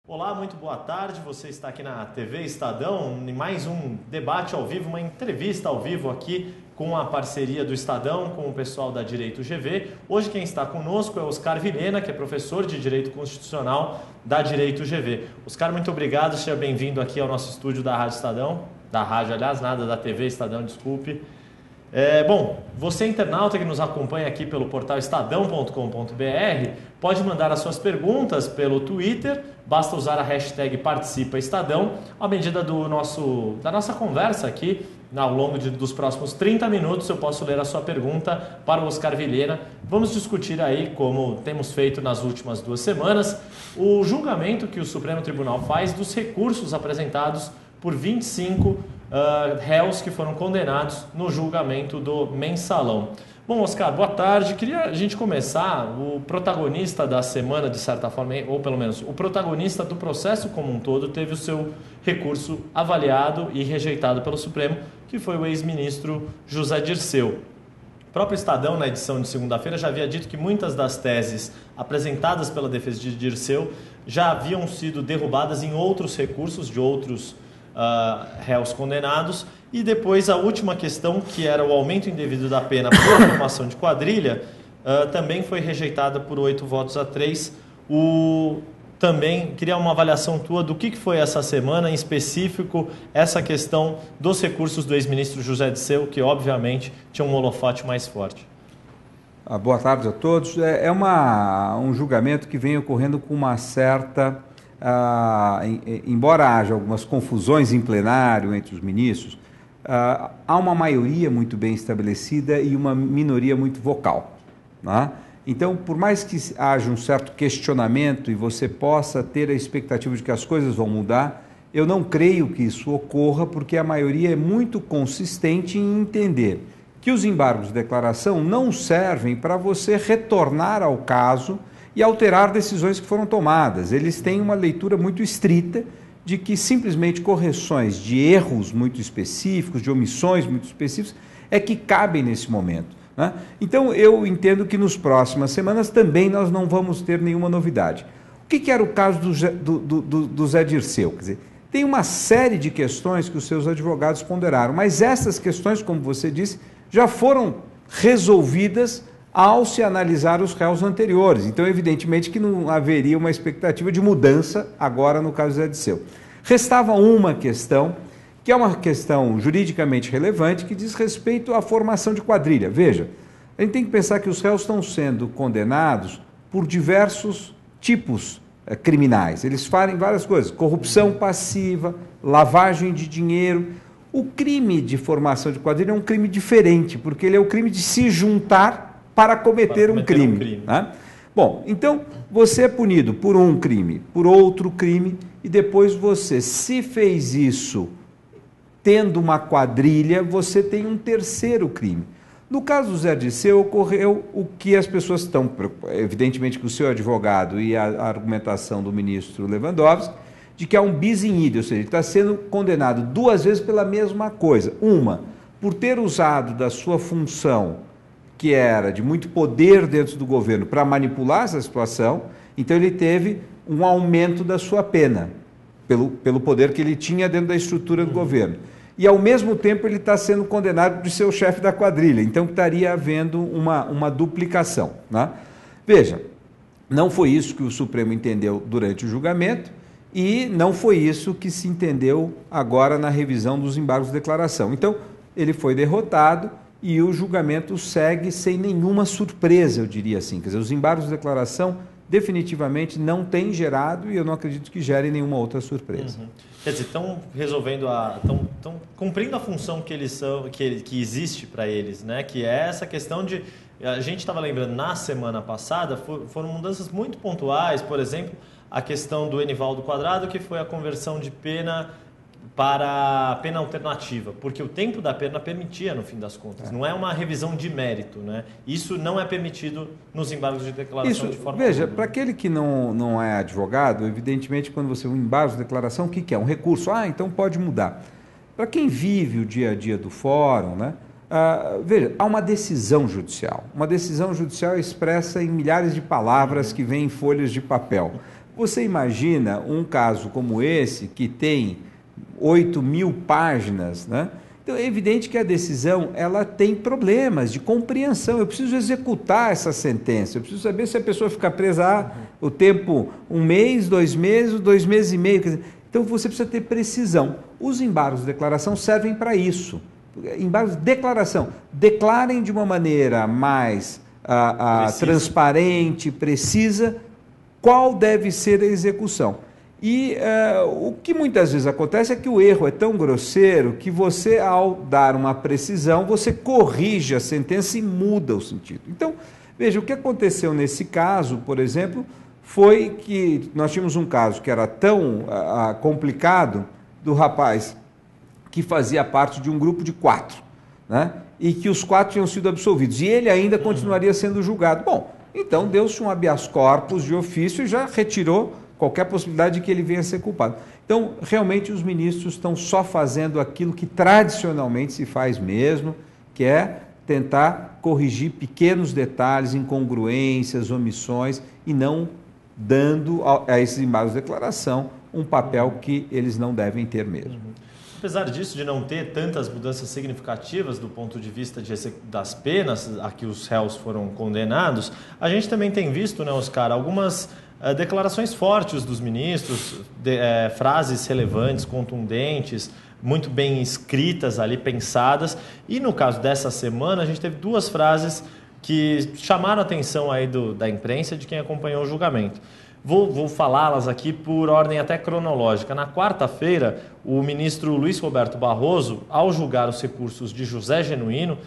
Olá, muito boa tarde. Você está aqui na TV Estadão em mais um debate ao vivo, uma entrevista ao vivo aqui com a parceria do Estadão com o pessoal da Direito GV. Hoje quem está conosco é Oscar Vilhena, que é professor de Direito Constitucional da Direito GV. Oscar, muito obrigado. Seja bem-vindo aqui ao nosso estúdio da Rádio Estadão. Da rádio, aliás, nada, da TV Estadão, desculpe. Bom, você internauta que nos acompanha aqui pelo portal estadão.com.br pode mandar as suas perguntas pelo Twitter, basta usar a hashtag #ParticipaEstadão. À medida da nossa conversa aqui, ao longo dos próximos 30 minutos, eu posso ler a sua pergunta para o Oscar Vilhena. Vamos discutir aí, como temos feito nas últimas 2 semanas, o julgamento que o Supremo Tribunal faz dos recursos apresentados por 25 réus que foram condenados no julgamento do Mensalão. Bom, Oscar, boa tarde. Queria a gente começar, o protagonista da semana, de certa forma, ou pelo menos o protagonista do processo como um todo, teve o seu recurso avaliado e rejeitado pelo Supremo, que foi o ex-ministro José Dirceu. O próprio Estadão, na edição de segunda-feira, já havia dito que muitas das teses apresentadas pela defesa de Dirceu já haviam sido derrubadas em outros recursos de outros réus condenados, e depois a última questão, que era o aumento indevido da pena por formação de quadrilha, também foi rejeitada por 8-3. Também queria uma avaliação tua do que foi essa semana, em específico, essa questão dos recursos do ex-ministro José Dirceu, que obviamente tinha um holofote mais forte. Boa tarde a todos. É um julgamento que vem ocorrendo com uma certa... embora haja algumas confusões em plenário entre os ministros, há uma maioria muito bem estabelecida e uma minoria muito vocal, né? Então, por mais que haja um certo questionamento e você possa ter a expectativa de que as coisas vão mudar, eu não creio que isso ocorra, porque a maioria é muito consistente em entender que os embargos de declaração não servem para você retornar ao caso e alterar decisões que foram tomadas. Eles têm uma leitura muito estrita de que simplesmente correções de erros muito específicos, de omissões muito específicas, é que cabem nesse momento, né? Então, eu entendo que nas próximas semanas também nós não vamos ter nenhuma novidade. O que era o caso do Zé Dirceu? Quer dizer, tem uma série de questões que os seus advogados ponderaram, mas essas questões, como você disse, já foram resolvidas ao se analisar os réus anteriores. Então, evidentemente que não haveria uma expectativa de mudança agora no caso do Zé Dirceu. Restava uma questão, que é uma questão juridicamente relevante, que diz respeito à formação de quadrilha. Veja, a gente tem que pensar que os réus estão sendo condenados por diversos tipos criminais. Eles fazem várias coisas: corrupção passiva, lavagem de dinheiro. O crime de formação de quadrilha é um crime diferente, porque ele é o crime de se juntar para cometer um crime. Né? Bom, então você é punido por um crime, por outro crime, e depois você, se fez isso tendo uma quadrilha, você tem um terceiro crime. No caso do Zé Dirceu, ocorreu o que as pessoas estão, evidentemente que o seu advogado e a argumentação do ministro Lewandowski, de que há um bis in idem, ou seja, ele está sendo condenado 2 vezes pela mesma coisa. Uma, por ter usado da sua função, que era de muito poder dentro do governo, para manipular essa situação, então ele teve um aumento da sua pena, pelo poder que ele tinha dentro da estrutura do governo. E, ao mesmo tempo, ele está sendo condenado de ser o chefe da quadrilha, então estaria havendo uma duplicação, né? Veja, não foi isso que o Supremo entendeu durante o julgamento e não foi isso que se entendeu agora na revisão dos embargos de declaração. Então, ele foi derrotado, e o julgamento segue sem nenhuma surpresa, eu diria assim. Quer dizer, os embargos de declaração definitivamente não têm gerado, e eu não acredito que gerem nenhuma outra surpresa. Quer dizer, estão resolvendo estão cumprindo a função que eles são, que existe para eles, né? Que é essa questão de... A gente estava lembrando, na semana passada, foram mudanças muito pontuais, por exemplo, a questão do Enivaldo Quadrado, que foi a conversão de pena para pena alternativa, porque o tempo da pena permitia, no fim das contas. Não é uma revisão de mérito, né? Isso não é permitido nos embargos de declaração de forma Veja, para aquele que não é advogado, evidentemente, quando você um embargo de declaração, o que é? Um recurso. Então pode mudar. Para quem vive o dia a dia do fórum, né? Veja, há uma decisão judicial. Uma decisão judicial expressa em milhares de palavras que vêm em folhas de papel. Você imagina um caso como esse, que tem 8.000 páginas, né? Então é evidente que a decisão ela tem problemas de compreensão. Eu preciso executar essa sentença, eu preciso saber se a pessoa fica presa o tempo 1 mês, 2 meses, 2 meses e meio. Então você precisa ter precisão. Os embargos de declaração servem para isso. Embargos de declaração. Declarem de uma maneira mais transparente, precisa, qual deve ser a execução. E o que muitas vezes acontece é que o erro é tão grosseiro que você, ao dar uma precisão, você corrige a sentença e muda o sentido. Então, veja, o que aconteceu nesse caso, por exemplo, foi que nós tínhamos um caso que era tão complicado do rapaz que fazia parte de um grupo de 4, né? E que os 4 tinham sido absolvidos, e ele ainda continuaria sendo julgado. Bom, então deu-se um habeas corpus de ofício e já retirou qualquer possibilidade de que ele venha a ser culpado. Então, realmente, os ministros estão só fazendo aquilo que tradicionalmente se faz mesmo, que é tentar corrigir pequenos detalhes, incongruências, omissões, e não dando a esses embargos de declaração um papel que eles não devem ter mesmo. Apesar disso, de não ter tantas mudanças significativas do ponto de vista das penas a que os réus foram condenados, a gente também tem visto, né, Oscar, algumas declarações fortes dos ministros, frases relevantes, contundentes, muito bem escritas ali, pensadas. E no caso dessa semana, a gente teve 2 frases que chamaram a atenção aí da imprensa, de quem acompanhou o julgamento. Vou falá-las aqui por ordem até cronológica. Na quarta-feira, o ministro Luiz Roberto Barroso, ao julgar os recursos de José Genuíno,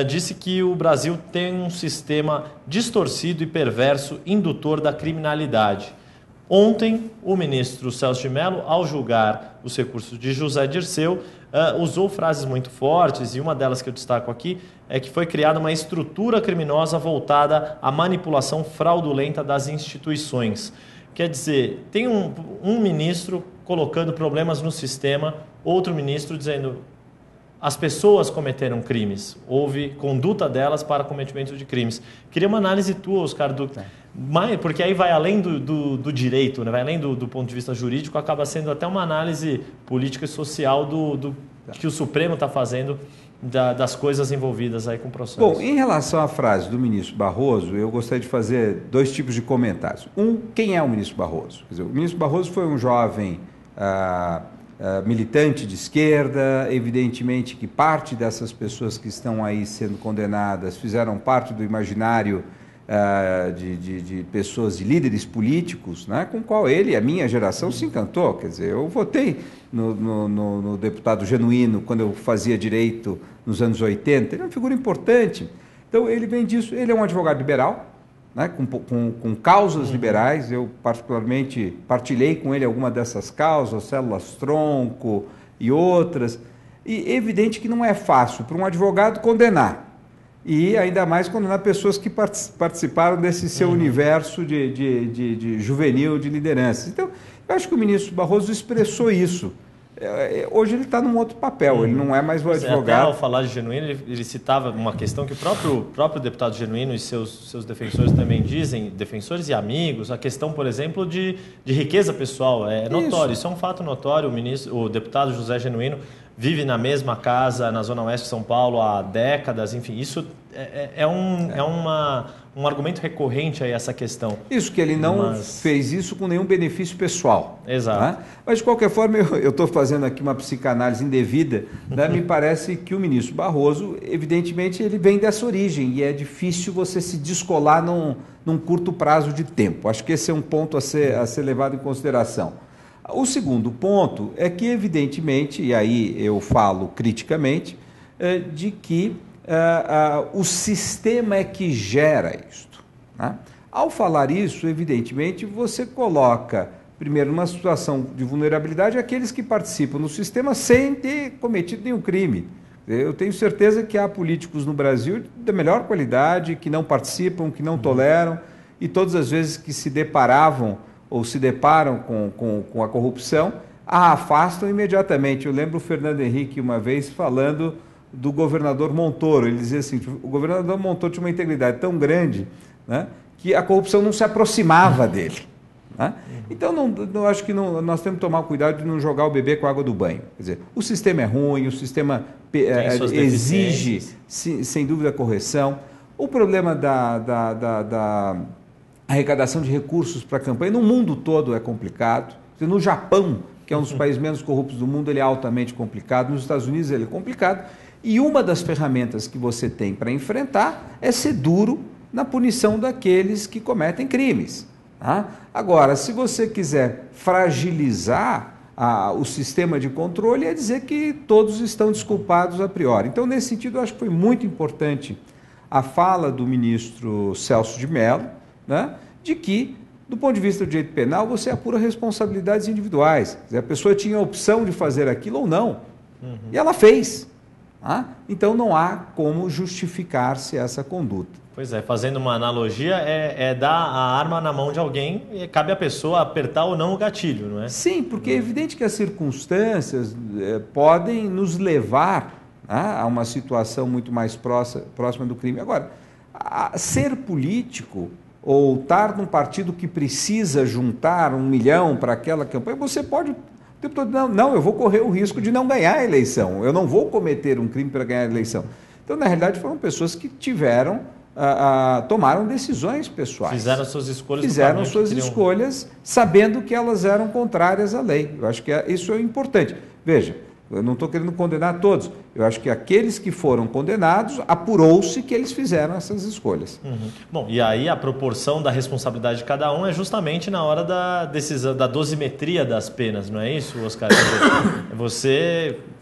disse que o Brasil tem um sistema distorcido e perverso, indutor da criminalidade. Ontem, o ministro Celso de Mello, ao julgar os recursos de José Dirceu, usou frases muito fortes, e uma delas que eu destaco aqui é que foi criada uma estrutura criminosa voltada à manipulação fraudulenta das instituições. Quer dizer, tem um ministro colocando problemas no sistema, outro ministro dizendo as pessoas cometeram crimes, houve conduta delas para cometimento de crimes. Queria uma análise tua, Oscar, porque aí vai além do direito, né? Vai além do ponto de vista jurídico, acaba sendo até uma análise política e social do que o Supremo está fazendo das coisas envolvidas aí com o processo. Bom, em relação à frase do ministro Barroso, eu gostaria de fazer 2 tipos de comentários. Quem é o ministro Barroso? Quer dizer, o ministro Barroso foi um jovem militante de esquerda, evidentemente que parte dessas pessoas que estão aí sendo condenadas fizeram parte do imaginário de pessoas, de líderes políticos, né, com o qual ele e a minha geração se encantou. Quer dizer, eu votei no deputado Genuíno quando eu fazia direito nos anos 80, ele é uma figura importante. Então, ele vem disso, ele é um advogado liberal, né, com causas liberais. Eu particularmente partilhei com ele alguma dessas causas, células-tronco e outras, e é evidente que não é fácil para um advogado condenar, e ainda mais condenar pessoas que participaram desse seu universo de juvenil, de liderança. Então, eu acho que o ministro Barroso expressou isso. Hoje ele está num outro papel, ele não é mais o advogado. Até ao falar de Genuíno, ele citava uma questão que o próprio deputado Genuíno e seus defensores também dizem, defensores e amigos, a questão, por exemplo, de riqueza pessoal. É notório, isso é um fato notório. O deputado José Genuíno vive na mesma casa na Zona Oeste de São Paulo há décadas, enfim, isso é um argumento recorrente a essa questão. Isso, que ele não fez isso com nenhum benefício pessoal. Exato. Né? Mas, de qualquer forma, eu estou fazendo aqui uma psicanálise indevida, né? Me parece que o ministro Barroso, evidentemente, ele vem dessa origem, e é difícil você se descolar num curto prazo de tempo. Acho que esse é um ponto a ser levado em consideração. O segundo ponto é que, evidentemente, e aí eu falo criticamente, de que o sistema é que gera isto. Né? Ao falar isso, evidentemente, você coloca, primeiro, numa situação de vulnerabilidade aqueles que participam no sistema sem ter cometido nenhum crime. Eu tenho certeza que há políticos no Brasil da melhor qualidade, que não participam, que não toleram, e todas as vezes que se deparavam ou se deparam com a corrupção, a afastam imediatamente. Eu lembro o Fernando Henrique uma vez falando do governador Montoro. Ele dizia assim, o governador Montoro tinha uma integridade tão grande, né, que a corrupção não se aproximava dele. Né? Então, não acho que nós temos que tomar cuidado de não jogar o bebê com a água do banho. Quer dizer, o sistema é ruim, o sistema exige, sem dúvida, correção. O problema da arrecadação de recursos para a campanha no mundo todo é complicado. No Japão, que é um dos países menos corruptos do mundo, ele é altamente complicado. Nos Estados Unidos ele é complicado. E uma das ferramentas que você tem para enfrentar é ser duro na punição daqueles que cometem crimes. Tá? Agora, se você quiser fragilizar o sistema de controle, é dizer que todos estão desculpados a priori. Então, nesse sentido, eu acho que foi muito importante a fala do ministro Celso de Mello, né, de que, do ponto de vista do direito penal, você apura responsabilidades individuais. Quer dizer, a pessoa tinha a opção de fazer aquilo ou não. E ela fez. Tá? Então, não há como justificar-se essa conduta. Pois é, fazendo uma analogia, é dar a arma na mão de alguém e cabe à pessoa apertar ou não o gatilho, não é? Sim, porque é evidente que as circunstâncias podem nos levar, né, a uma situação muito mais próxima do crime. Agora, ser político ou estar num partido que precisa juntar 1 milhão para aquela campanha, você pode... Não, eu vou correr o risco de não ganhar a eleição, eu não vou cometer um crime para ganhar a eleição. Então, na realidade, foram pessoas que tomaram decisões pessoais. Fizeram suas escolhas. Fizeram suas escolhas sabendo que elas eram contrárias à lei. Eu acho que isso é importante. Veja, eu não estou querendo condenar todos. Eu acho que aqueles que foram condenados, apurou-se que eles fizeram essas escolhas. Bom, e aí a proporção da responsabilidade de cada um é justamente na hora da decisão, da dosimetria das penas, não é isso, Oscar?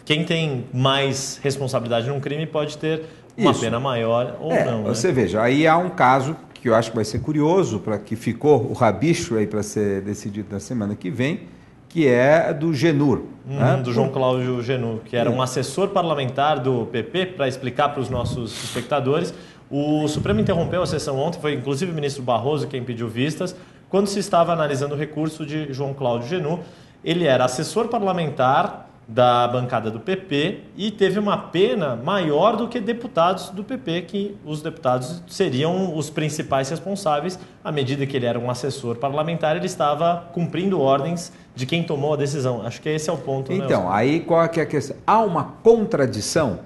Quem tem mais responsabilidade num crime pode ter uma pena maior ou não. Você, né? Veja, aí há um caso que eu acho que vai ser curioso, para que ficou o rabicho aí para ser decidido na semana que vem, que é do Genur. Do João Cláudio Genur, que era um assessor parlamentar do PP, para explicar para os nossos espectadores. O Supremo interrompeu a sessão ontem, foi inclusive o ministro Barroso quem pediu vistas, quando se estava analisando o recurso de João Cláudio Genur. Ele era assessor parlamentar da bancada do PP e teve uma pena maior do que deputados do PP, que os deputados seriam os principais responsáveis. À medida que ele era um assessor parlamentar, ele estava cumprindo ordens de quem tomou a decisão. Acho que esse é o ponto. Então, né, aí qual é que é a questão? Há uma contradição,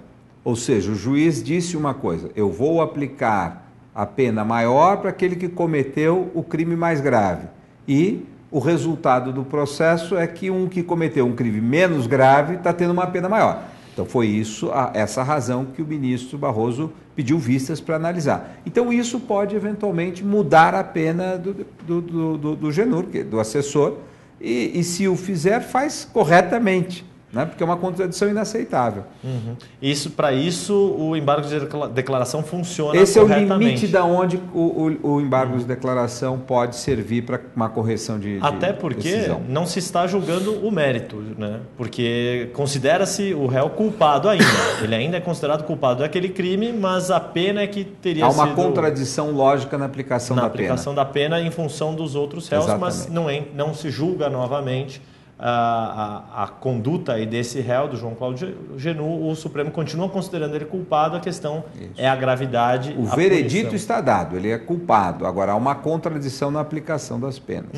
ou seja, o juiz disse uma coisa, eu vou aplicar a pena maior para aquele que cometeu o crime mais grave. E o resultado do processo é que um que cometeu um crime menos grave está tendo uma pena maior. Então foi essa razão que o ministro Barroso pediu vistas para analisar. Então isso pode eventualmente mudar a pena do Genur, do assessor, e se o fizer, faz corretamente, né? Porque é uma contradição inaceitável. Para isso, o embargo de declaração funciona Esse corretamente. É o limite da onde o embargo de declaração pode servir para uma correção de Até porque decisão. Não se está julgando o mérito, né? Porque considera-se o réu culpado ainda. Ele ainda é considerado culpado daquele crime, mas a pena é que teria sido... Há uma contradição lógica na aplicação da pena. Na aplicação da pena em função dos outros réus, Exatamente. Mas não se julga novamente a conduta aí desse réu, do João Cláudio Genur. O Supremo continua considerando ele culpado, a questão é a gravidade. O veredito está dado, ele é culpado. Agora, há uma contradição na aplicação das penas.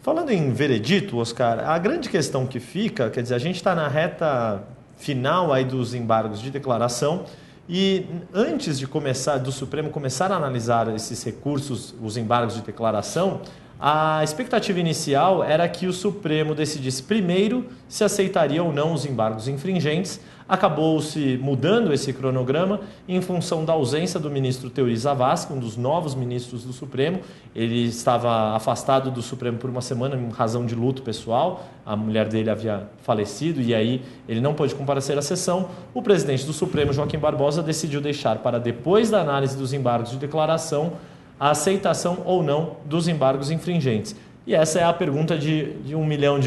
Falando em veredito, Oscar, a grande questão que fica, quer dizer, a gente está na reta final aí dos embargos de declaração e antes do Supremo começar a analisar esses recursos, os embargos de declaração, a expectativa inicial era que o Supremo decidisse primeiro se aceitaria ou não os embargos infringentes. Acabou-se mudando esse cronograma em função da ausência do ministro Teori Zavascki, um dos novos ministros do Supremo. Ele estava afastado do Supremo por uma semana em razão de luto pessoal. A mulher dele havia falecido e aí ele não pôde comparecer à sessão. O presidente do Supremo, Joaquim Barbosa, decidiu deixar para depois da análise dos embargos de declaração a aceitação ou não dos embargos infringentes. E essa é a pergunta de $1 milhão,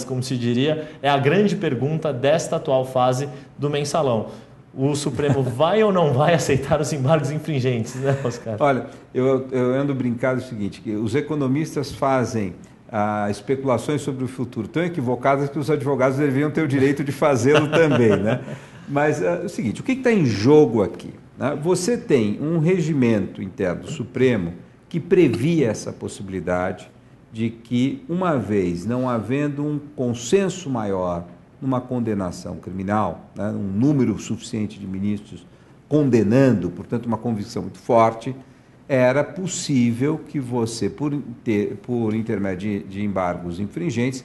como se diria, é a grande pergunta desta atual fase do mensalão. O Supremo vai ou não vai aceitar os embargos infringentes, né, Oscar? Olha, eu ando brincando o seguinte, que os economistas fazem especulações sobre o futuro tão equivocadas que os advogados deveriam ter o direito de fazê-lo também, né? Mas é o seguinte, o que está em jogo aqui? Né? Você tem um regimento interno do Supremo que previa essa possibilidade de que, uma vez não havendo um consenso maior numa condenação criminal, né, um número suficiente de ministros condenando, portanto, uma convicção muito forte, era possível que você, por intermédio de embargos infringentes,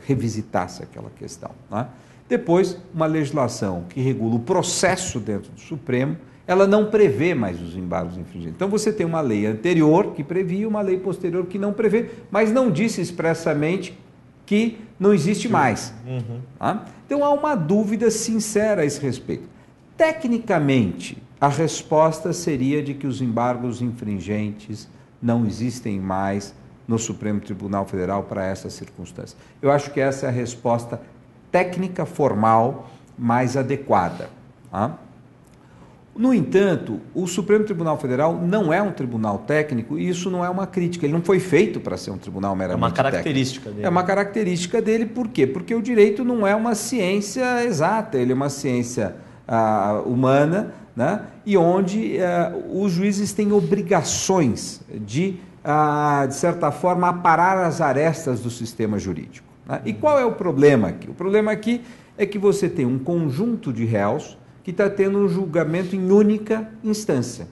revisitasse aquela questão. Né? Depois, uma legislação que regula o processo dentro do Supremo, ela não prevê mais os embargos infringentes. Então, você tem uma lei anterior que previa, uma lei posterior que não prevê, mas não disse expressamente que não existe mais. Uhum. Tá? Então, há uma dúvida sincera a esse respeito. Tecnicamente, a resposta seria de que os embargos infringentes não existem mais no Supremo Tribunal Federal para essa circunstância. Eu acho que essa é a resposta técnica formal mais adequada. Tá? No entanto, o Supremo Tribunal Federal não é um tribunal técnico e isso não é uma crítica. Ele não foi feito para ser um tribunal meramente técnico. É uma característica dele. É uma característica dele, por quê? Porque o direito não é uma ciência exata, ele é uma ciência humana, né? E onde os juízes têm obrigações de certa forma, aparar as arestas do sistema jurídico. Né? E qual é o problema aqui? O problema aqui é que você tem um conjunto de réus que está tendo um julgamento em única instância.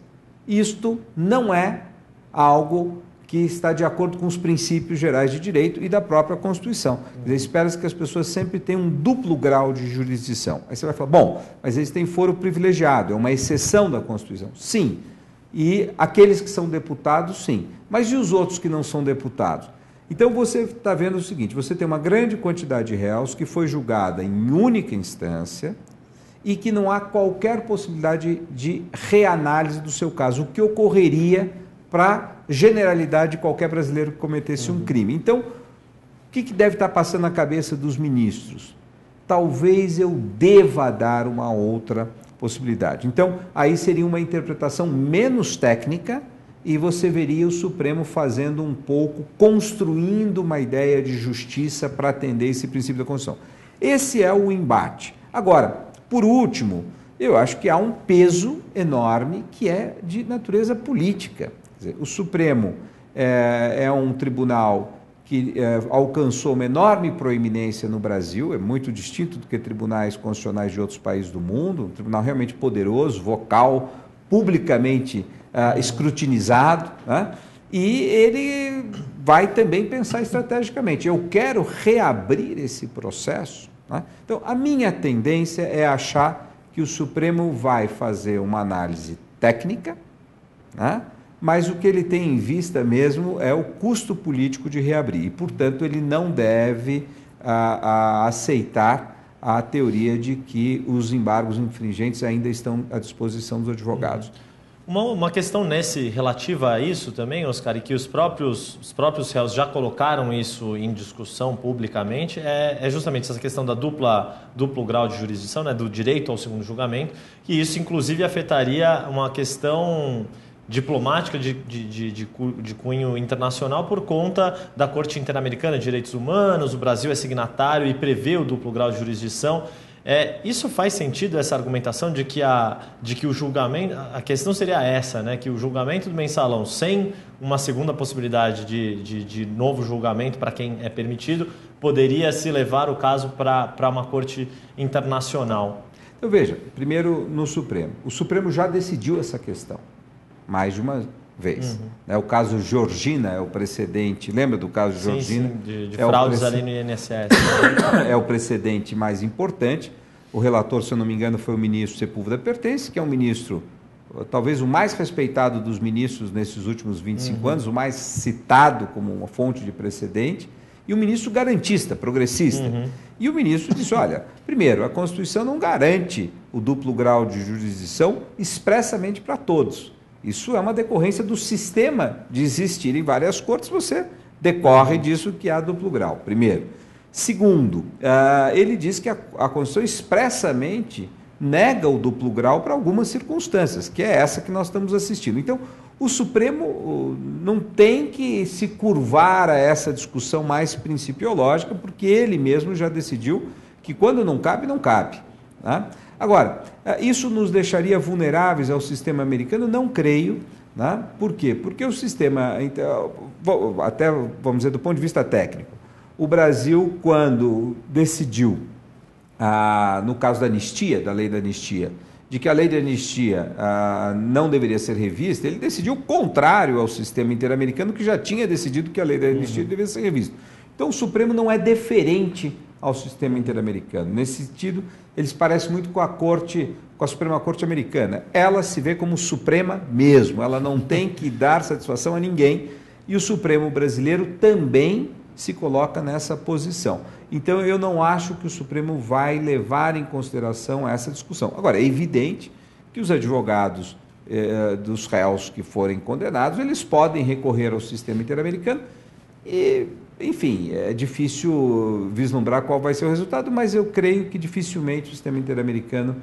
Isto não é algo que está de acordo com os princípios gerais de direito e da própria Constituição. Espera-se que as pessoas sempre tenham um duplo grau de jurisdição. Aí você vai falar, bom, mas eles têm foro privilegiado, é uma exceção da Constituição. Sim. E aqueles que são deputados, sim. Mas e os outros que não são deputados? Então você está vendo o seguinte, você tem uma grande quantidade de réus que foi julgada em única instância e que não há qualquer possibilidade de reanálise do seu caso, o que ocorreria para a generalidade de qualquer brasileiro que cometesse um crime. Então, o que deve estar passando na cabeça dos ministros? Talvez eu deva dar uma outra possibilidade. Então, aí seria uma interpretação menos técnica e você veria o Supremo fazendo um pouco, construindo uma ideia de justiça para atender esse princípio da Constituição. Esse é o embate. Agora, por último, eu acho que há um peso enorme que é de natureza política. Quer dizer, o Supremo é um tribunal que alcançou uma enorme proeminência no Brasil, é muito distinto do que tribunais constitucionais de outros países do mundo, um tribunal realmente poderoso, vocal, publicamente escrutinizado, né? E ele vai também pensar estrategicamente. Eu quero reabrir esse processo. Né? Então, a minha tendência é achar que o Supremo vai fazer uma análise técnica, né? Mas o que ele tem em vista mesmo é o custo político de reabrir. E, portanto, ele não deve aceitar a teoria de que os embargos infringentes ainda estão à disposição dos advogados. Uma questão relativa a isso também, Oscar, e que os próprios réus já colocaram isso em discussão publicamente, é justamente essa questão da duplo grau de jurisdição, né, do direito ao segundo julgamento, que isso inclusive afetaria uma questão diplomática de cunho internacional por conta da Corte Interamericana de Direitos Humanos. O Brasil é signatário e prevê o duplo grau de jurisdição. Isso faz sentido, essa argumentação de que o julgamento, a questão seria essa, né, que o julgamento do mensalão sem uma segunda possibilidade de novo julgamento para quem é permitido, poderia se levar o caso para uma corte internacional? Então veja, primeiro no Supremo. O Supremo já decidiu essa questão mais de uma vez. O caso Georgina é o precedente, lembra do caso Georgina? Sim, de fraudes ali no INSS. É o precedente mais importante. O relator, se eu não me engano, foi o ministro Sepúlveda Pertence, que é um ministro, talvez o mais respeitado dos ministros nesses últimos 25 anos, o mais citado como uma fonte de precedente, e um ministro garantista, progressista. E o ministro disse, olha, primeiro, a Constituição não garante o duplo grau de jurisdição expressamente para todos. Isso é uma decorrência do sistema de existir em várias cortes, você decorre disso que há duplo grau, primeiro. Segundo, ele diz que a Constituição expressamente nega o duplo grau para algumas circunstâncias, que é essa que nós estamos assistindo. Então, o Supremo não tem que se curvar a essa discussão mais principiológica, porque ele mesmo já decidiu que quando não cabe, não cabe. Né? Agora, isso nos deixaria vulneráveis ao sistema americano? Não creio. Né? Por quê? Porque o sistema, até vamos dizer do ponto de vista técnico, o Brasil, quando decidiu, no caso da anistia, da lei da anistia, de que a lei de anistia não deveria ser revista, ele decidiu contrário ao sistema interamericano, que já tinha decidido que a lei da anistia deveria ser revista. Então, o Supremo não é deferente ao sistema interamericano. Nesse sentido, eles parecem muito com a Suprema Corte americana. Ela se vê como suprema mesmo, ela não tem que dar satisfação a ninguém, e o Supremo brasileiro também se coloca nessa posição. Então, eu não acho que o Supremo vai levar em consideração essa discussão. Agora, é evidente que os advogados dos réus que forem condenados, eles podem recorrer ao sistema interamericano e, enfim, é difícil vislumbrar qual vai ser o resultado, mas eu creio que dificilmente o sistema interamericano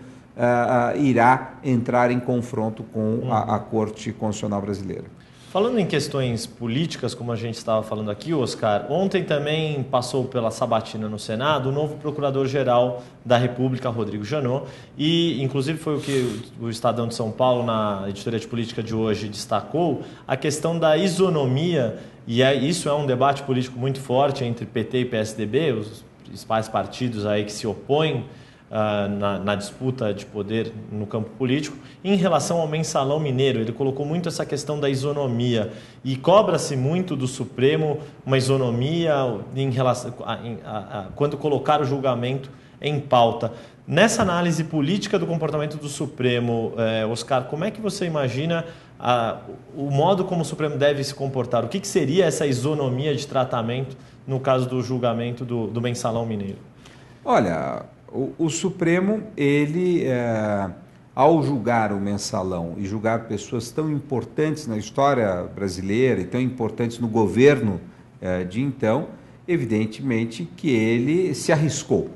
irá entrar em confronto com a Corte Constitucional brasileira. Falando em questões políticas, como a gente estava falando aqui, Oscar, ontem também passou pela sabatina no Senado o novo Procurador-Geral da República, Rodrigo Janot, e inclusive foi o que o Estadão de São Paulo, na editoria de política de hoje, destacou, a questão da isonomia, e isso é um debate político muito forte entre PT e PSDB, os principais partidos aí que se opõem na disputa de poder no campo político, em relação ao mensalão mineiro. Ele colocou muito essa questão da isonomia e cobra-se muito do Supremo uma isonomia em relação quando colocar o julgamento em pauta. Nessa análise política do comportamento do Supremo, Oscar, como é que você imagina o modo como o Supremo deve se comportar? O que seria essa isonomia de tratamento no caso do julgamento do mensalão mineiro? Olha, o Supremo, ele, ao julgar o mensalão e julgar pessoas tão importantes na história brasileira e tão importantes no governo de então, evidentemente que ele se arriscou.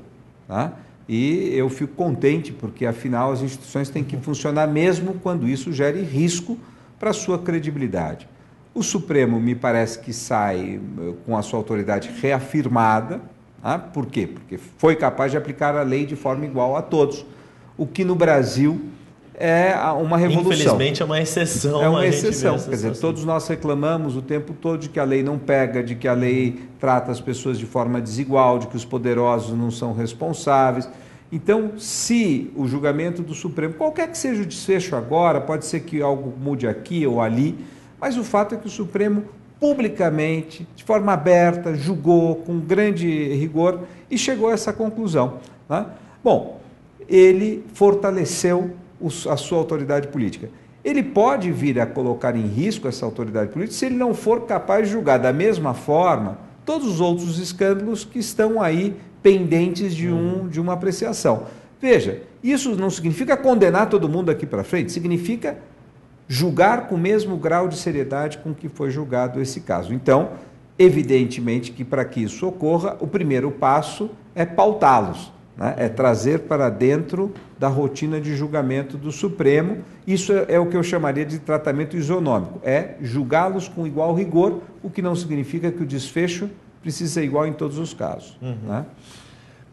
Tá? E eu fico contente porque, afinal, as instituições têm que funcionar mesmo quando isso gere risco para a sua credibilidade. O Supremo me parece que sai com a sua autoridade reafirmada. Por quê? Porque foi capaz de aplicar a lei de forma igual a todos, o que no Brasil é uma revolução. Infelizmente é uma exceção. É uma exceção. Quer dizer, todos nós reclamamos o tempo todo de que a lei não pega, de que a lei trata as pessoas de forma desigual, de que os poderosos não são responsáveis. Então, se o julgamento do Supremo, qualquer que seja o desfecho agora, pode ser que algo mude aqui ou ali, mas o fato é que o Supremo publicamente, de forma aberta, julgou com grande rigor e chegou a essa conclusão. Né? Bom, ele fortaleceu a sua autoridade política. Ele pode vir a colocar em risco essa autoridade política se ele não for capaz de julgar da mesma forma todos os outros escândalos que estão aí pendentes de uma apreciação. Veja, isso não significa condenar todo mundo aqui para frente, significa julgar com o mesmo grau de seriedade com que foi julgado esse caso. Então, evidentemente que para que isso ocorra, o primeiro passo é pautá-los, né? É trazer para dentro da rotina de julgamento do Supremo. Isso é o que eu chamaria de tratamento isonômico, é julgá-los com igual rigor, o que não significa que o desfecho precisa ser igual em todos os casos. Né?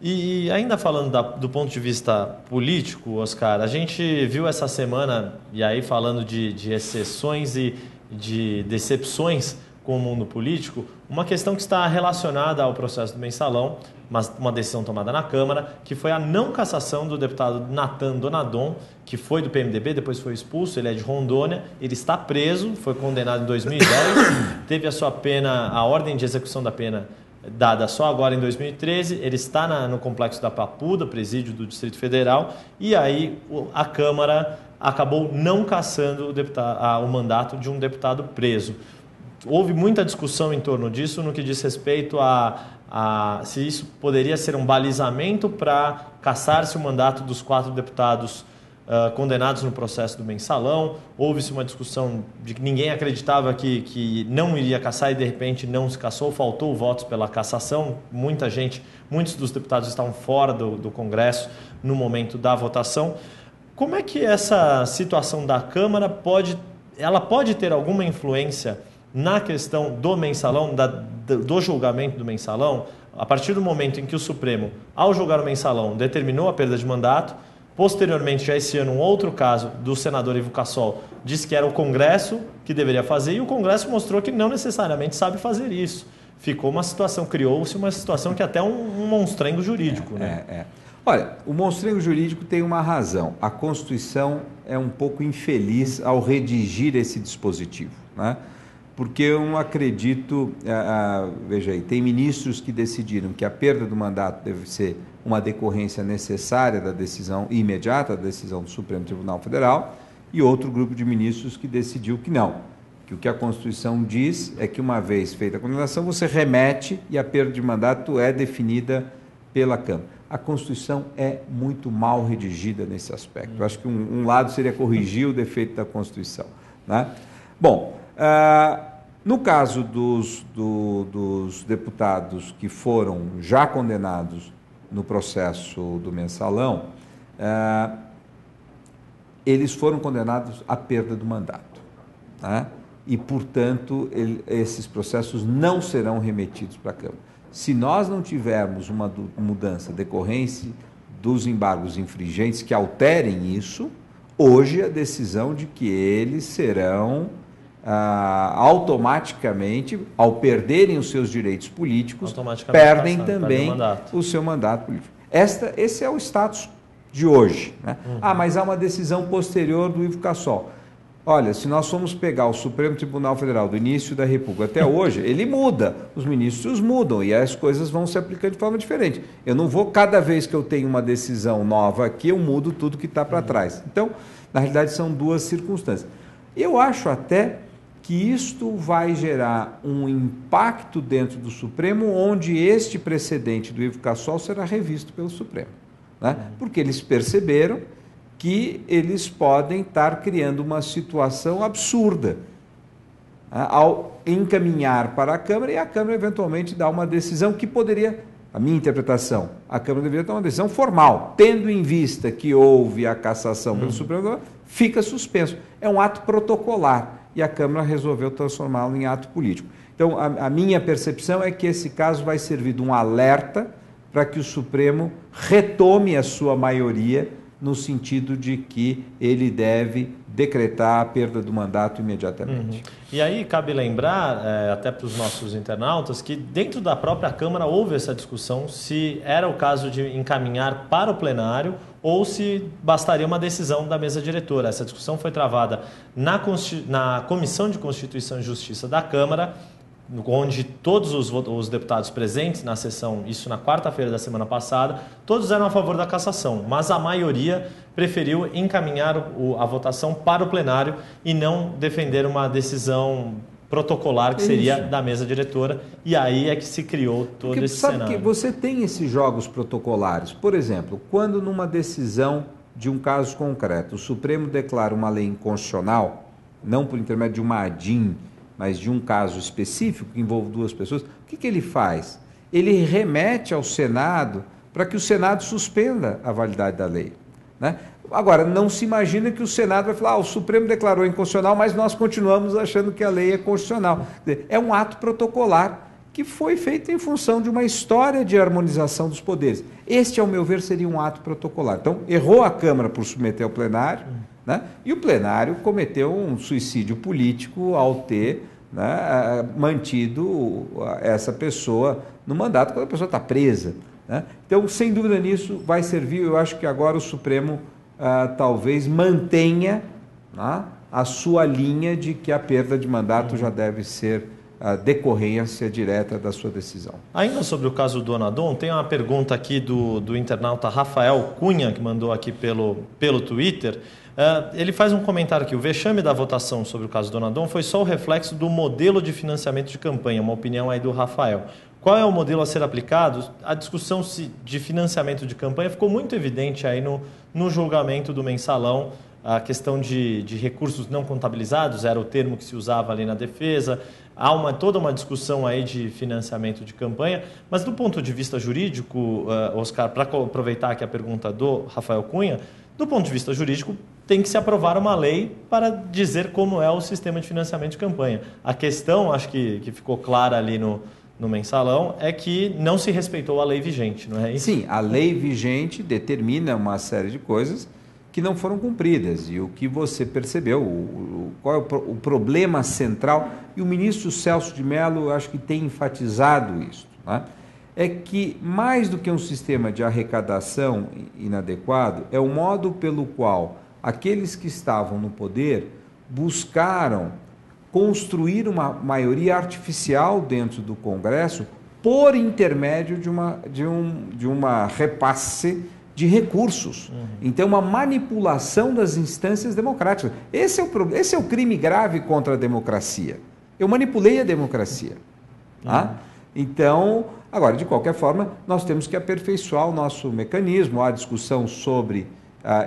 E ainda falando do ponto de vista político, Oscar, a gente viu essa semana, e aí falando de exceções e de decepções com o mundo político, uma questão que está relacionada ao processo do mensalão, mas uma decisão tomada na Câmara, que foi a não cassação do deputado Nathan Donadon, que foi do PMDB, depois foi expulso, ele é de Rondônia, ele está preso, foi condenado em 2010, teve a sua pena, a ordem de execução da pena dada só agora em 2013, ele está no complexo da Papuda, presídio do Distrito Federal, e aí a Câmara acabou não cassando o mandato de um deputado preso. Houve muita discussão em torno disso no que diz respeito a se isso poderia ser um balizamento para cassar-se o mandato dos 4 deputados condenados no processo do mensalão. Houve-se uma discussão de que ninguém acreditava que não iria cassar e de repente não se cassou, faltou votos pela cassação. Muitos dos deputados estavam fora do Congresso no momento da votação. Como é que essa situação da Câmara pode ter alguma influência na questão do mensalão, do julgamento do mensalão? a partir do momento em que o Supremo, ao julgar o mensalão, determinou a perda de mandato, posteriormente, já esse ano, um outro caso do senador Ivo Cassol disse que era o Congresso que deveria fazer e o Congresso mostrou que não necessariamente sabe fazer isso. Ficou uma situação, criou-se uma situação que é até um monstrengo jurídico. Olha, o monstrengo jurídico tem uma razão. A Constituição é um pouco infeliz ao redigir esse dispositivo, né? Porque eu não acredito... veja aí, tem ministros que decidiram que a perda do mandato deve ser uma decorrência necessária da decisão imediata da decisão do Supremo Tribunal Federal e outro grupo de ministros que decidiu que não. Que o que a Constituição diz é que uma vez feita a condenação, você remete e a perda de mandato é definida pela Câmara. A Constituição é muito mal redigida nesse aspecto. Eu acho que um lado seria corrigir o defeito da Constituição, né? Bom, no caso dos deputados que foram já condenados no processo do mensalão, eles foram condenados à perda do mandato, né? E, portanto, esses processos não serão remetidos para a Câmara. Se nós não tivermos uma mudança decorrente dos embargos infringentes que alterem isso, hoje a decisão de que eles serão automaticamente, ao perderem os seus direitos políticos, perdem também o seu mandato político. Esse é o status de hoje, né? Mas há uma decisão posterior do Ivo Cassol. Olha, se nós formos pegar o Supremo Tribunal Federal do início da República até hoje, ele muda, os ministros mudam e as coisas vão se aplicando de forma diferente. Eu não vou, cada vez que eu tenho uma decisão nova aqui, eu mudo tudo que está para trás. Então, na realidade, são duas circunstâncias. Eu acho até que isto vai gerar um impacto dentro do Supremo, onde este precedente do Ivo Cassol será revisto pelo Supremo, né? Porque eles perceberam que eles podem estar criando uma situação absurda, né, ao encaminhar para a Câmara e a Câmara eventualmente dar uma decisão que poderia, a minha interpretação, a Câmara deveria tomar uma decisão formal, tendo em vista que houve a cassação pelo Supremo Tribunal, fica suspenso. É um ato protocolar e a Câmara resolveu transformá-lo em ato político. Então, a minha percepção é que esse caso vai servir de um alerta para que o Supremo retome a sua maioria no sentido de que ele deve decretar a perda do mandato imediatamente. E aí cabe lembrar, até para os nossos internautas, que dentro da própria Câmara houve essa discussão se era o caso de encaminhar para o plenário ou se bastaria uma decisão da mesa diretora. Essa discussão foi travada na Comissão de Constituição e Justiça da Câmara, onde todos os deputados presentes na sessão, isso na quarta-feira da semana passada, todos eram a favor da cassação, mas a maioria preferiu encaminhar a votação para o plenário e não defender uma decisão protocolar que seria da mesa diretora, e aí é que se criou todo esse cenário. Sabe que você tem esses jogos protocolares, por exemplo, quando numa decisão de um caso concreto, o Supremo declara uma lei inconstitucional, não por intermédio de uma ADIM, mas de um caso específico que envolve duas pessoas, o que ele faz? Ele remete ao Senado para que o Senado suspenda a validade da lei, né? Agora, não se imagina que o Senado vai falar, o Supremo declarou inconstitucional, mas nós continuamos achando que a lei é constitucional. Quer dizer, é um ato protocolar que foi feito em função de uma história de harmonização dos poderes. Este, ao meu ver, seria um ato protocolar. Então, errou a Câmara por submeter ao plenário, né? E o plenário cometeu um suicídio político ao ter, né, mantido essa pessoa no mandato quando a pessoa está presa, né? Então, sem dúvida nisso, vai servir. Eu acho que agora o Supremo talvez mantenha, né, a sua linha de que a perda de mandato já deve ser a decorrência direta da sua decisão. Ainda sobre o caso do Donadon, tem uma pergunta aqui do internauta Rafael Cunha, que mandou aqui pelo Twitter. Ele faz um comentário aqui: o vexame da votação sobre o caso do Donadon foi só o reflexo do modelo de financiamento de campanha, uma opinião aí do Rafael. Qual é o modelo a ser aplicado? A discussão de financiamento de campanha ficou muito evidente aí no julgamento do mensalão. A questão de recursos não contabilizados era o termo que se usava ali na defesa. Há toda uma discussão aí de financiamento de campanha, mas do ponto de vista jurídico, Oscar, para aproveitar aqui a pergunta do Rafael Cunha, do ponto de vista jurídico, tem que se aprovar uma lei para dizer como é o sistema de financiamento de campanha. A questão, acho que ficou clara ali no Mensalão é que não se respeitou a lei vigente, não é isso? Sim, a lei vigente determina uma série de coisas que não foram cumpridas. E o que você percebeu, qual é o problema central, e o ministro Celso de Mello, eu acho que tem enfatizado isso, né? É que mais do que um sistema de arrecadação inadequado, é o modo pelo qual aqueles que estavam no poder buscaram construir uma maioria artificial dentro do Congresso por intermédio de uma repasse de recursos. Então, uma manipulação das instâncias democráticas. Esse é o crime grave contra a democracia. Eu manipulei a democracia. Tá? Então, agora, de qualquer forma, nós temos que aperfeiçoar o nosso mecanismo. Há discussão sobre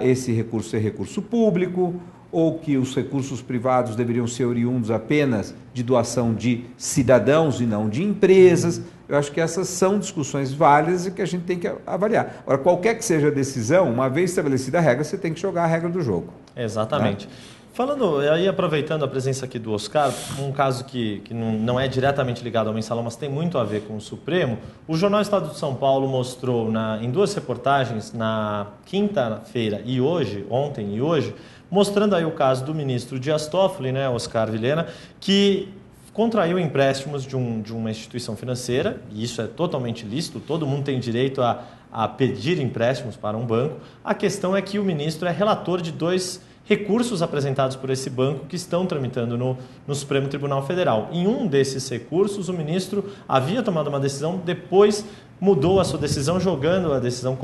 esse recurso ser recurso público, ou que os recursos privados deveriam ser oriundos apenas de doação de cidadãos e não de empresas. Eu acho que essas são discussões válidas e que a gente tem que avaliar. Agora, qualquer que seja a decisão, uma vez estabelecida a regra, você tem que jogar a regra do jogo. Exatamente. Falando, aí aproveitando a presença aqui do Oscar, um caso que não é diretamente ligado ao Mensalão, mas tem muito a ver com o Supremo, o Jornal Estado de São Paulo mostrou em duas reportagens, na quinta-feira e hoje, ontem e hoje, mostrando aí o caso do ministro Dias Toffoli, né, Oscar Vilhena, que contraiu empréstimos de uma instituição financeira, e isso é totalmente lícito, todo mundo tem direito a pedir empréstimos para um banco. A questão é que o ministro é relator de 2 recursos apresentados por esse banco que estão tramitando no Supremo Tribunal Federal. Em um desses recursos, o ministro havia tomado uma decisão, depois mudou a sua decisão, jogando a decisão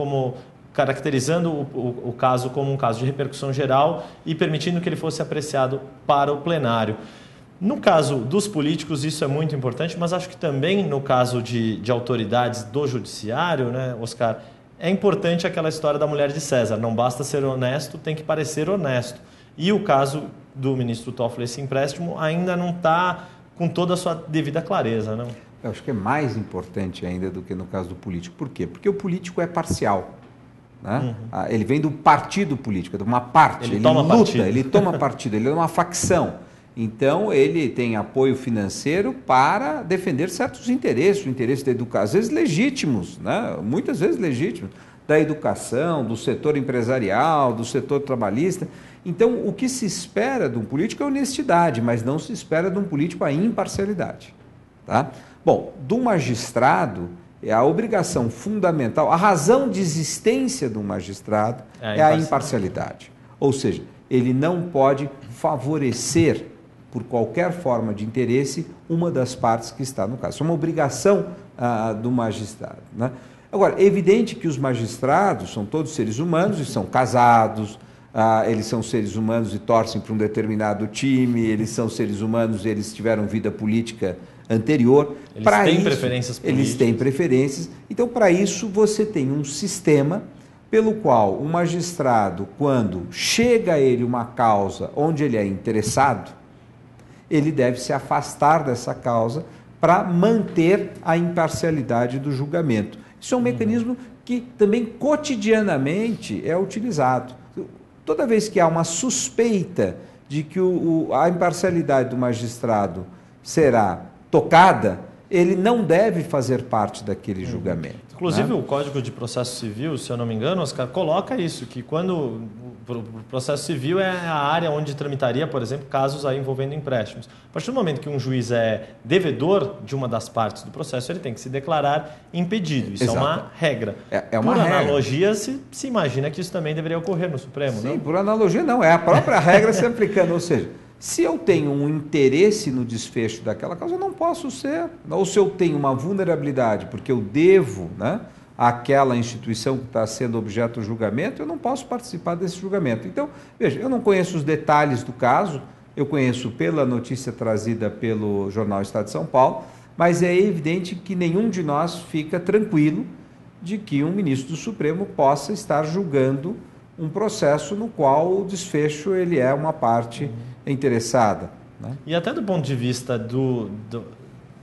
caracterizando o caso como um caso de repercussão geral e permitindo que ele fosse apreciado para o plenário. No caso dos políticos, isso é muito importante, mas acho que também no caso de autoridades do judiciário, né, Oscar, é importante aquela história da mulher de César. Não basta ser honesto, tem que parecer honesto. E o caso do ministro Toffoli, esse empréstimo, ainda não está com toda a sua devida clareza, não? Eu acho que é mais importante ainda do que no caso do político. Por quê? Porque o político é parcial. Né? Ele vem do partido político, de uma parte, ele luta, partido. Ele toma partido, ele é uma facção. Então, ele tem apoio financeiro para defender certos interesses, o interesse da educação, às vezes legítimos, né? Muitas vezes legítimos, da educação, do setor empresarial, do setor trabalhista. Então, o que se espera de um político é honestidade, mas não se espera de um político a imparcialidade. Tá? Bom, do magistrado, a obrigação fundamental, a razão de existência do magistrado é a imparcialidade. Ou seja, ele não pode favorecer, por qualquer forma de interesse, uma das partes que está no caso. Isso é uma obrigação do magistrado. Né? Agora, é evidente que os magistrados são todos seres humanos e são casados, eles são seres humanos e torcem para um determinado time, eles são seres humanos e eles tiveram vida política anterior. Eles têm preferências políticas. Eles têm preferências. Então, para isso, você tem um sistema pelo qual o magistrado, quando chega a ele uma causa onde ele é interessado, ele deve se afastar dessa causa para manter a imparcialidade do julgamento. Isso é um mecanismo que também cotidianamente é utilizado. Toda vez que há uma suspeita de que a imparcialidade do magistrado será tocada, ele não deve fazer parte daquele julgamento. Inclusive, né? O Código de Processo Civil, se eu não me engano, Oscar, coloca isso, que quando o processo civil é a área onde tramitaria, por exemplo, casos aí envolvendo empréstimos. A partir do momento que um juiz é devedor de uma das partes do processo, ele tem que se declarar impedido. Isso Exato. é uma regra. É uma por regra. analogia, se imagina que isso também deveria ocorrer no Supremo, não? Sim, por analogia não, é a própria regra se aplicando. Ou seja, se eu tenho um interesse no desfecho daquela causa, eu não posso ser. Ou se eu tenho uma vulnerabilidade, porque eu devo, né, àquela instituição que está sendo objeto do julgamento, eu não posso participar desse julgamento. Então, veja, eu não conheço os detalhes do caso, eu conheço pela notícia trazida pelo Jornal Estado de São Paulo, mas é evidente que nenhum de nós fica tranquilo de que um ministro do Supremo possa estar julgando um processo no qual o desfecho ele é uma parte interessada. Né? E até do ponto de vista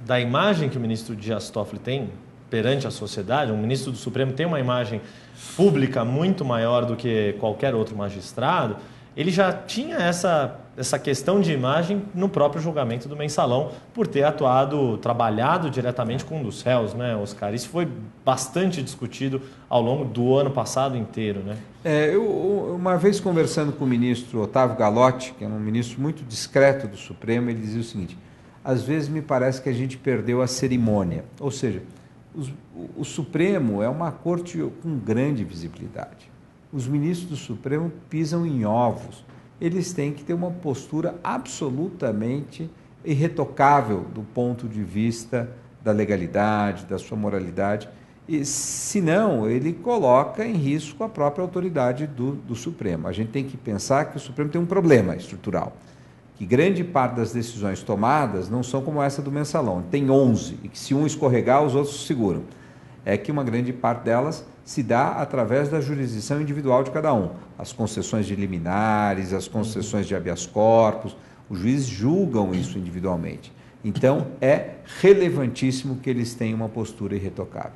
da imagem que o ministro Dias Toffoli tem perante a sociedade, um ministro do Supremo tem uma imagem pública muito maior do que qualquer outro magistrado, ele já tinha essa essa questão de imagem no próprio julgamento do mensalão, por ter trabalhado diretamente com um dos réus, né, Oscar? Isso foi bastante discutido ao longo do ano passado inteiro, né? Eu, uma vez conversando com o ministro Otávio Galotti, que é um ministro muito discreto do Supremo, ele dizia o seguinte: às vezes me parece que a gente perdeu a cerimônia, ou seja, o Supremo é uma corte com grande visibilidade. Os ministros do Supremo pisam em ovos. Eles têm que ter uma postura absolutamente irretocável do ponto de vista da legalidade, da sua moralidade. E, senão, ele coloca em risco a própria autoridade do Supremo. A gente tem que pensar que o Supremo tem um problema estrutural, que grande parte das decisões tomadas não são como essa do mensalão. Tem 11, e que se um escorregar, os outros seguram. É que uma grande parte delas se dá através da jurisdição individual de cada um. As concessões de liminares, as concessões de habeas corpus, os juízes julgam isso individualmente. Então, é relevantíssimo que eles tenham uma postura irretocável.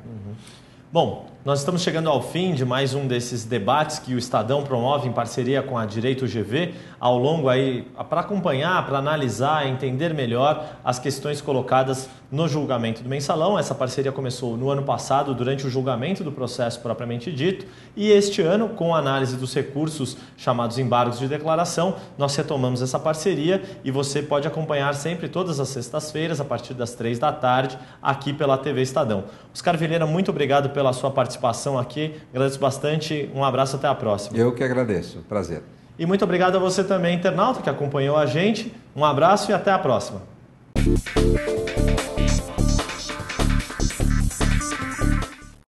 Bom, nós estamos chegando ao fim de mais um desses debates que o Estadão promove em parceria com a Direito GV, ao longo aí, para acompanhar, para analisar, entender melhor as questões colocadas no julgamento do mensalão. Essa parceria começou no ano passado, durante o julgamento do processo propriamente dito, e este ano, com a análise dos recursos chamados embargos de declaração, nós retomamos essa parceria e você pode acompanhar sempre todas as sextas-feiras, a partir das 3 da tarde, aqui pela TV Estadão. Oscar Vilhena, muito obrigado pela sua participação aqui, agradeço bastante, um abraço, até a próxima. Eu que agradeço, prazer. E muito obrigado a você também, internauta, que acompanhou a gente, um abraço e até a próxima.